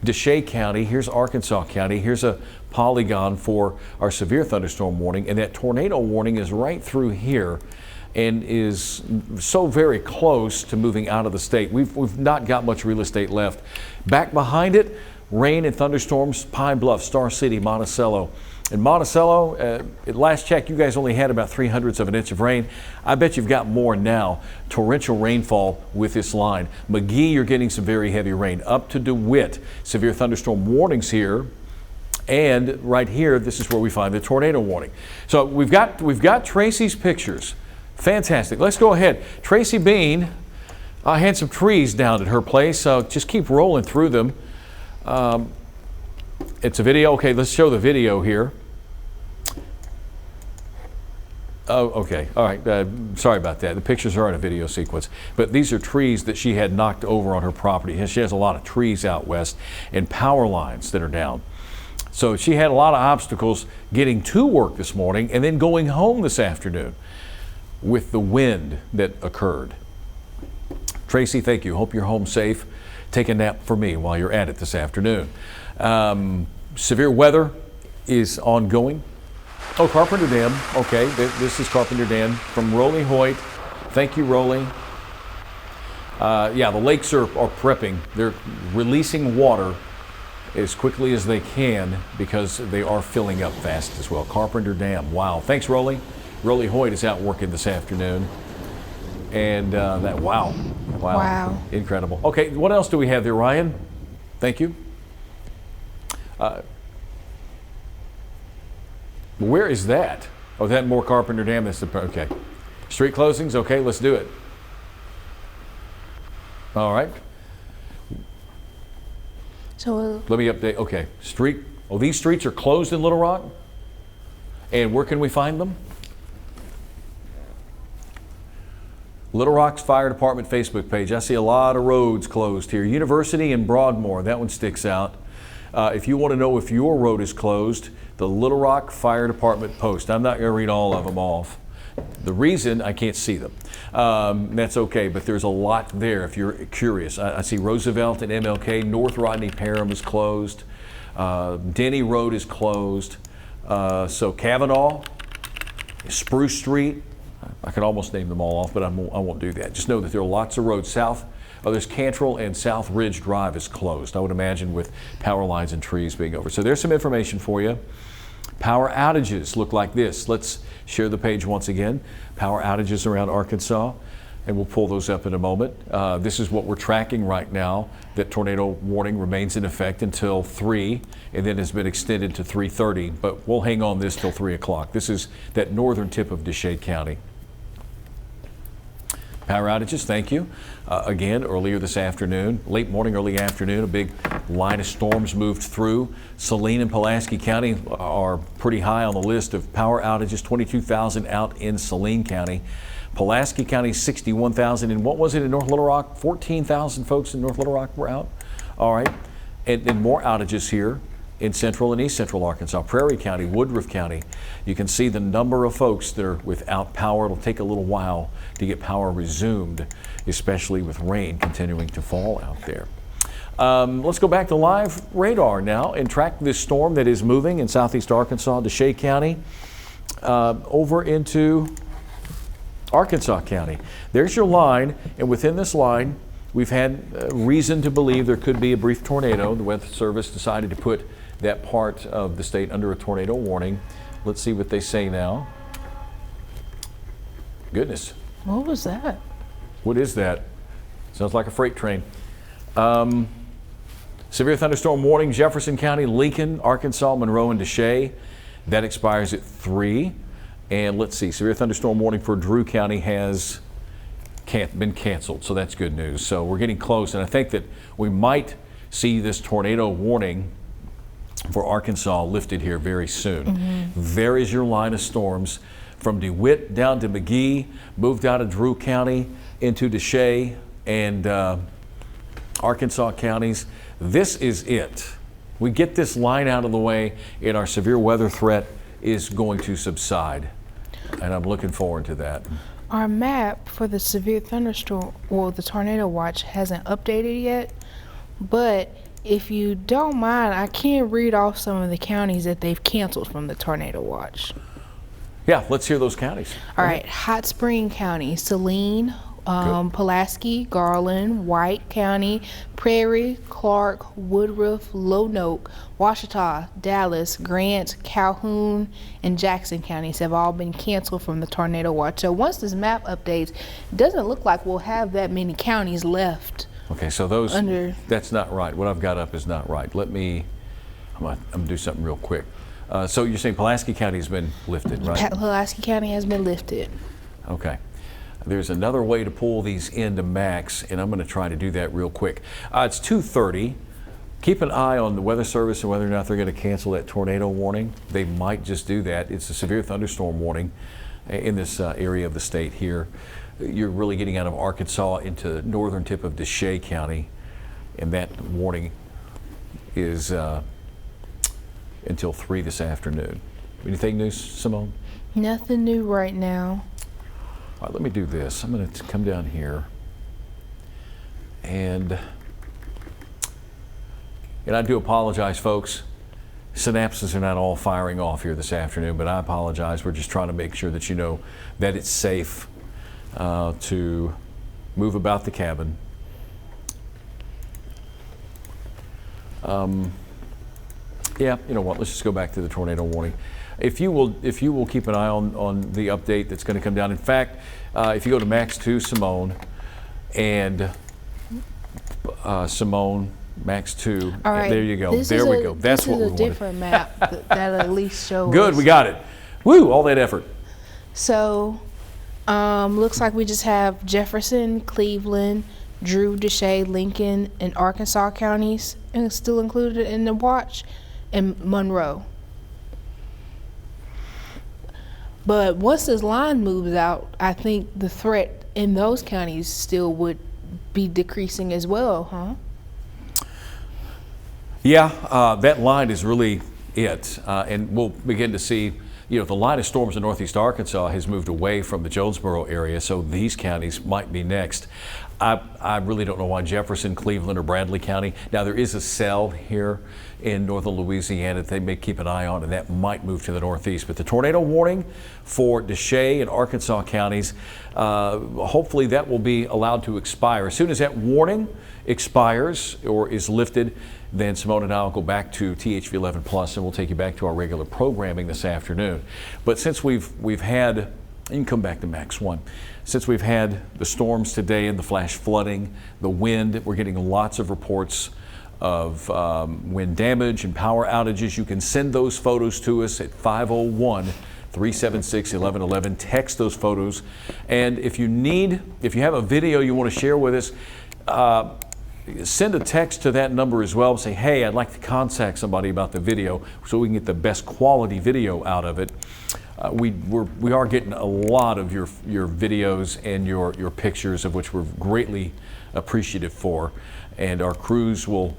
DeShay County, here's Arkansas County, here's a polygon for our severe thunderstorm warning, and that tornado warning is right through here and is so very close to moving out of the state. We've not got much real estate left. Back behind it, rain and thunderstorms, Pine Bluff, Star City, Monticello. In Monticello, at last check, you guys only had about 3/100 of an inch of rain. I bet you've got more now. Torrential rainfall with this line. McGee, you're getting some very heavy rain. Up to DeWitt, severe thunderstorm warnings here. And right here, this is where we find the tornado warning. So we've got Tracy's pictures. Fantastic. Let's go ahead. Tracy Bean had some trees down at her place, so just keep rolling through them. It's a video. Okay, let's show the video here. Oh, okay. All right. Sorry about that. The pictures are in a video sequence. But these are trees that she had knocked over on her property. She has a lot of trees out west and power lines that are down. So she had a lot of obstacles getting to work this morning and then going home this afternoon with the wind that occurred. Tracy, thank you. Hope you're home safe. Take a nap for me while you're at it this afternoon. Severe weather is ongoing. Oh, Carpenter Dam. Okay, this is Carpenter Dam from Roley Hoyt. Thank you, Roley. Yeah, the lakes are prepping. They're releasing water as quickly as they can because they are filling up fast as well. Carpenter Dam. Wow. Thanks, Roley. Roley Hoyt is out working this afternoon. And wow. Incredible. Okay, what else do we have there, Ryan? Thank you. Where is that? Oh, that more Carpenter Dam. That's the, okay. Street closings. Okay, let's do it. All right. So let me update. Okay, oh, these streets are closed in Little Rock? And where can we find them? Little Rock's Fire Department Facebook page. I see a lot of roads closed here. University and Broadmoor, that one sticks out. If you want to know if your road is closed, the Little Rock Fire Department post. I'm not going to read all of them off. The reason, I can't see them. That's okay, but there's a lot there if you're curious. I see Roosevelt and MLK. North Rodney Parham is closed. Denny Road is closed. So Kavanaugh, Spruce Street. I could almost name them all off, but I won't do that. Just know that there are lots of roads south. There's Cantrell and South Ridge Drive is closed, I would imagine, with power lines and trees being over. So there's some information for you. Power outages look like this. Let's share the page once again. Power outages around Arkansas, and we'll pull those up in a moment. This is what we're tracking right now. That tornado warning remains in effect until 3 and then has been extended to 3:30, but we'll hang on this till 3 o'clock. This is that northern tip of DeShay County. Power outages, thank you. Again, earlier this afternoon, late morning, early afternoon, a big line of storms moved through. Saline and Pulaski County are pretty high on the list of power outages, 22,000 out in Saline County. Pulaski County, 61,000. And what was it in North Little Rock? 14,000 folks in North Little Rock were out. All right. And more outages here in central and east central Arkansas. Prairie County, Woodruff County. You can see the number of folks that are without power. It'll take a little while to get power resumed, especially with rain continuing to fall out there. Let's go back to live radar now and track this storm that is moving in southeast Arkansas, DeShay County, over into Arkansas County. There's your line, and within this line, we've had reason to believe there could be a brief tornado. The Weather Service decided to put that part of the state under a tornado warning. Let's see what they say now. Goodness. What was that? What is that? Sounds like a freight train. Severe thunderstorm warning, Jefferson County, Lincoln, Arkansas, Monroe, and DeShay. That expires at 3. And let's see, severe thunderstorm warning for Drew County has been canceled, so that's good news. So we're getting close, and I think that we might see this tornado warning for Arkansas lifted here very soon. There is your line of storms from DeWitt down to McGee, moved out of Drew County into DeShay and Arkansas counties. This is it. We get this line out of the way and our severe weather threat is going to subside, and I'm looking forward to that. Our map for the severe thunderstorm, well, the tornado watch hasn't updated yet, but if you don't mind, I can read off some of the counties that they've canceled from the tornado watch. Yeah, let's hear those counties. All right, Hot Spring County, Saline, Good. Pulaski, Garland, White County, Prairie, Clark, Woodruff, Lonoke, Washita, Dallas, Grant, Calhoun, and Jackson counties have all been canceled from the tornado watch. So once this map updates, it doesn't look like we'll have that many counties left. Okay, so that's not right. What I've got up is not right. I'm gonna do something real quick. So you're saying Pulaski County has been lifted, right? Pulaski County has been lifted. Okay. There's another way to pull these into max, and I'm going to try to do that real quick. It's 2:30. Keep an eye on the Weather Service and whether or not they're going to cancel that tornado warning. They might just do that. It's a severe thunderstorm warning in this area of the state here. You're really getting out of Arkansas into the northern tip of Deshay County, and that warning is until 3 this afternoon. Anything new, Simone? Nothing new right now. All right, let me do this. I'm going to come down here and I do apologize, folks. Synapses are not all firing off here this afternoon, but I apologize. We're just trying to make sure that you know that it's safe to move about the cabin. Yeah, you know what? Let's just go back to the tornado warning. If you will keep an eye on the update that's going to come down. In fact, if you go to Max 2, Simone, and Simone, Max 2, All right, there you go. There we go. That's what we wanted. This is a different map that at least shows. Good, we got it. Woo, all that effort. So, looks like we just have Jefferson, Cleveland, Drew, Deshay, Lincoln, and Arkansas counties and still included in the watch, and Monroe. But once this line moves out, I think the threat in those counties still would be decreasing as well, huh? Yeah, that line is really it. And we'll begin to see, you know, the line of storms in northeast Arkansas has moved away from the Jonesboro area, so these counties might be next. I really don't know why Jefferson, Cleveland, or Bradley County. Now, there is a cell here in northern Louisiana that they may keep an eye on, and that might move to the northeast. But the tornado warning for Deshay and Arkansas counties, hopefully that will be allowed to expire. As soon as that warning expires or is lifted, then Simone and I will go back to THV 11 Plus, and we'll take you back to our regular programming this afternoon. But since we've had, you can come back to Max 1. Since we've had the storms today and the flash flooding, the wind, we're getting lots of reports of wind damage and power outages. You can send those photos to us at 501-376-1111. Text those photos. And if you have a video you want to share with us, send a text to that number as well. Say, hey, I'd like to contact somebody about the video so we can get the best quality video out of it. We are getting a lot of your videos and your pictures, of which we're greatly appreciative for, and our crews will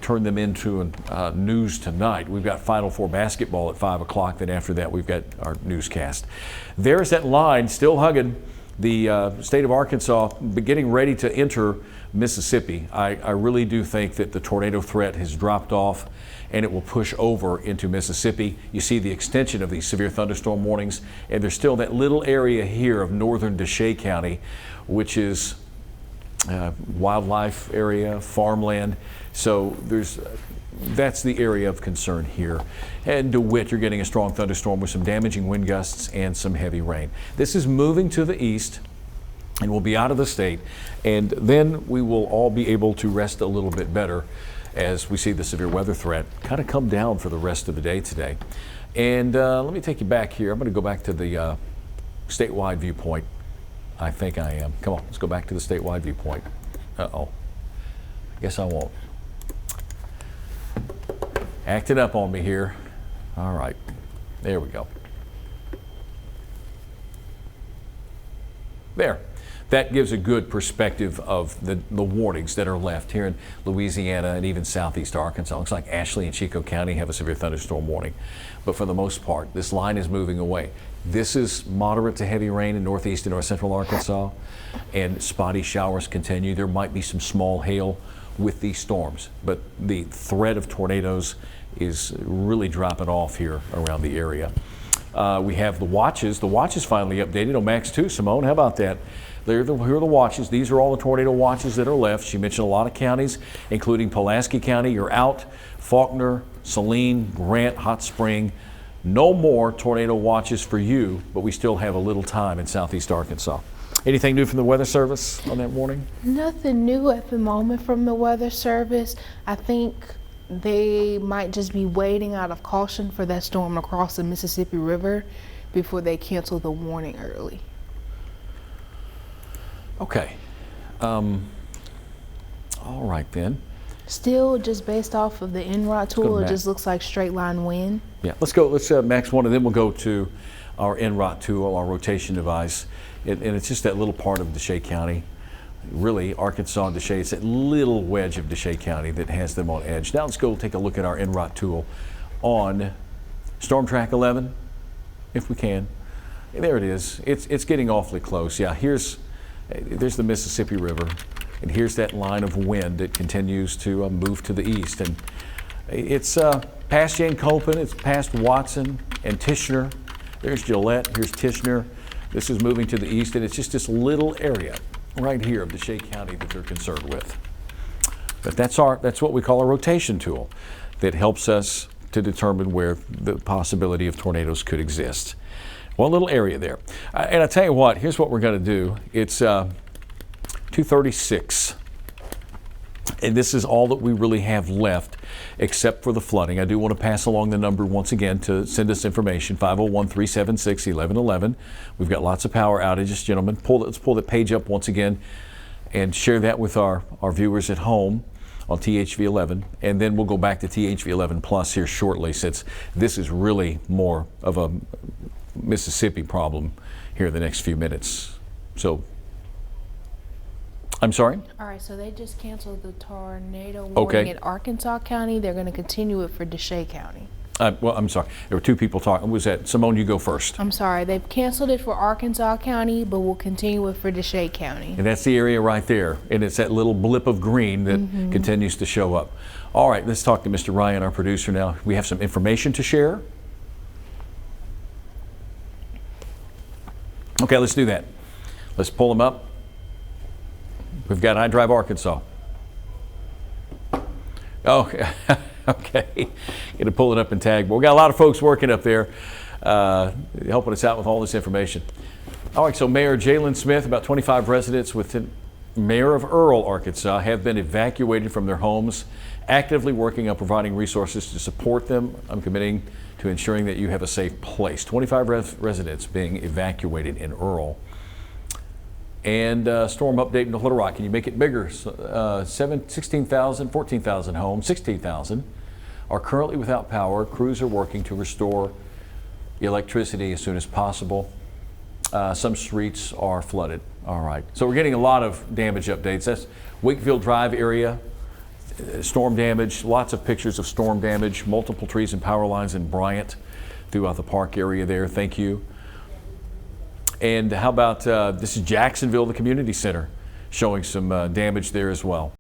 turn them into news tonight. We've got Final Four basketball at 5 o'clock. Then after that, we've got our newscast. There's that line still hugging the state of Arkansas, getting ready to enter Mississippi. I really do think that the tornado threat has dropped off and it will push over into Mississippi. You see the extension of these severe thunderstorm warnings, and there's still that little area here of northern Deshay County, which is wildlife area, farmland. So that's the area of concern here. And DeWitt, you're getting a strong thunderstorm with some damaging wind gusts and some heavy rain. This is moving to the east and will be out of the state, and then we will all be able to rest a little bit better as we see the severe weather threat kind of come down for the rest of the day today. And let me take you back here. I'm going to go back to the statewide viewpoint. I think I am. Come on, let's go back to the statewide viewpoint. Uh-oh. Guess I won't. Acting up on me here. All right, there we go. There. That gives a good perspective of the warnings that are left here in Louisiana and even southeast Arkansas. Looks like Ashley and Chico County have a severe thunderstorm warning. But for the most part, this line is moving away. This is moderate to heavy rain in northeast and north central Arkansas, and spotty showers continue. There might be some small hail with these storms. But the threat of tornadoes is really dropping off here around the area. We have the watches. The watches finally updated on Max 2. Simone, how about that? Here are the watches. These are all the tornado watches that are left. She mentioned a lot of counties, including Pulaski County. You're out. Faulkner, Saline, Grant, Hot Spring. No more tornado watches for you, but we still have a little time in southeast Arkansas. Anything new from the Weather Service on that warning? Nothing new at the moment from the Weather Service. I think they might just be waiting out of caution for that storm across the Mississippi River before they cancel the warning early. Okay. All right then. Still, just based off of the NROT tool, it just looks like straight line wind. Yeah, let's go. Let's Max 1, and then we'll go to our NROT tool, our rotation device. And it's just that little part of Deshay County. Really, Arkansas and Deshay, it's that little wedge of Deshay County that has them on edge. Now let's go take a look at our NROT tool on Storm Track 11, if we can. There it is. It's getting awfully close. Yeah, there's the Mississippi River, and here's that line of wind that continues to move to the east. And it's past Jane Colpin, it's past Watson and Tishner. There's Gillette, here's Tishner. This is moving to the east, and it's just this little area right here of Deshay County that they're concerned with. But that's what we call a rotation tool that helps us to determine where the possibility of tornadoes could exist. One little area there. And I tell you what, here's what we're going to do. It's 2:36. And this is all that we really have left except for the flooding. I do want to pass along the number once again to send us information, 501-376-1111. We've got lots of power outages, gentlemen. Let's pull that page up once again and share that with our viewers at home on THV11. And then we'll go back to THV11 Plus here shortly, since this is really more of a Mississippi problem here in the next few minutes. So, I'm sorry? All right, so they just canceled the tornado warning in Arkansas County. They're going to continue it for Deshay County. Well, I'm sorry. There were two people talking. Was that Simone? You go first. I'm sorry. They've canceled it for Arkansas County, but we'll continue it for Deshay County. And that's the area right there. And it's that little blip of green that continues to show up. All right, let's talk to Mr. Ryan, our producer now. We have some information to share. Okay, let's do that. Let's pull them up. We've got iDrive Arkansas. Oh, okay. Going to pull it up and tag. But we got a lot of folks working up there, helping us out with all this information. All right, so Mayor Jalen Smith, about 25 residents within Mayor of Earl, Arkansas, have been evacuated from their homes, actively working on providing resources to support them. I'm committing to ensuring that you have a safe place. 25 residents being evacuated in Earl. And storm update in Little Rock. Can you make it bigger? 16,000, 14,000 homes, 16,000 are currently without power. Crews are working to restore electricity as soon as possible. Some streets are flooded. All right. So we're getting a lot of damage updates. That's Wakefield Drive area, storm damage, lots of pictures of storm damage, multiple trees and power lines in Bryant throughout the park area there. Thank you. And how about this is Jacksonville, the community center, showing some damage there as well.